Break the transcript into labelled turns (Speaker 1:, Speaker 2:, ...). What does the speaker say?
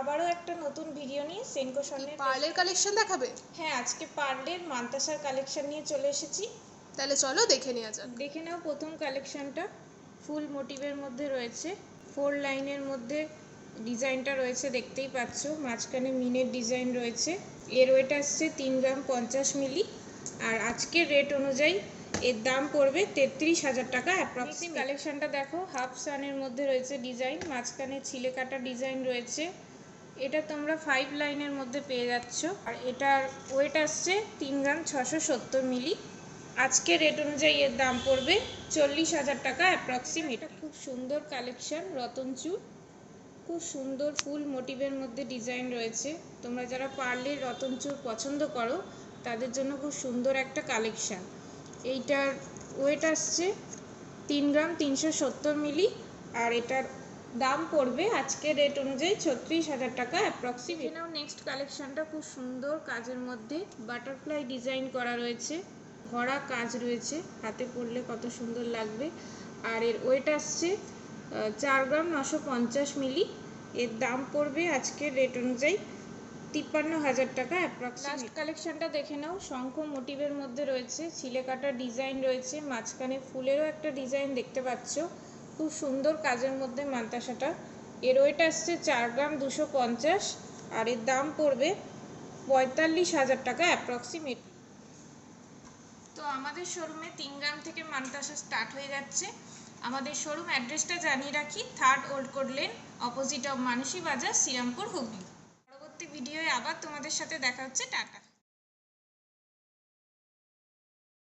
Speaker 1: আবারও একটা নতুন ভিডিও নিয়ে সেনকো স্বর্ণের
Speaker 2: পার্লের কালেকশন দেখাবে?
Speaker 1: হ্যাঁ, আজকে পার্লের মান্তাসার কালেকশন নিয়ে চলে এসেছি।
Speaker 2: তাহলে চলো দেখে নেওয়া যাক।
Speaker 1: দেখে নাও প্রথম কালেকশনটা। ফুল মোটিভের মধ্যে রয়েছে, 4 লাইনের মধ্যে ডিজাইনটা রয়েছে, দেখতেই পাচ্ছ। মাঝখানে মিনের ডিজাইন রয়েছে। এর ওয়েট আসছে 3 গ্রাম 50 মিলি। আর আজকের রেট অনুযায়ী এর দাম পড়বে 33,000 টাকা অ্যাপ্রক্সিমেট। কালেকশনটা দেখো, হাফ সানের মধ্যে রয়েছে ডিজাইন, মাঝখানে ছিলে কাটা ডিজাইন রয়েছে। এটা তোমরা 5 লাইনের মধ্যে পেয়ে যাচ্ছ। আর এটার ওয়েট আসছে 3 গ্রাম 670 মিলি। আজকে রেট অনুযায়ী এর দাম পড়বে 40,000 টাকা অ্যাপ্রক্সিমেট। খুব সুন্দর কালেকশন, রতনচুর। খুব সুন্দর ফুল মোটিভের মধ্যে ডিজাইন রয়েছে। তোমরা যারা পার্লের রতনচুর পছন্দ করো তাদের জন্য খুব সুন্দর একটা কালেকশন। এইটার ওয়েট আসছে 3 গ্রাম 370 মিলি। আর এটার দাম পড়বে আজকের রেট অনুযায়ী 36,000 টাকা অ্যাপ্রক্সিমেট। নাও নেক্সট কালেকশনটা খুব সুন্দর কাজের মধ্যে বাটারফ্লাই ডিজাইন করা রয়েছে, ভরা কাজ রয়েছে, হাতে পরলে কত সুন্দর লাগবে। আর এর ওয়েট আসছে 4 গ্রাম 950 মিলি। এর দাম পড়বে আজকের রেট অনুযায়ী 53,000 টাকা অ্যাপ্রক্সিমেট। লাস্ট কালেকশনটা দেখে নাও, শঙ্খ মোটিভের মধ্যে রয়েছে, ছিলে কাটা ডিজাইন রয়েছে, মাঝখানে ফুলেরও একটা ডিজাইন দেখতে পাচ্ছ। খুব সুন্দর কাজের মধ্যে মান্তাসাটা। এর ওয়েট আসছে 4 গ্রাম 250। আর এর দাম পড়বে 45,000 টাকা অ্যাপ্রক্সিমেট। তো আমাদের শোরুমে 3 গ্রাম থেকে মান্তাসা স্টার্ট হয়ে যাচ্ছে। আমাদের শোরুম অ্যাড্রেসটা জানিয়ে রাখি, 3rd old code lane, opposite of Manasi Bazar, Serampore, Hooghly. পরবর্তী ভিডিওয়ে আবার তোমাদের সাথে দেখা হচ্ছে। টাটা।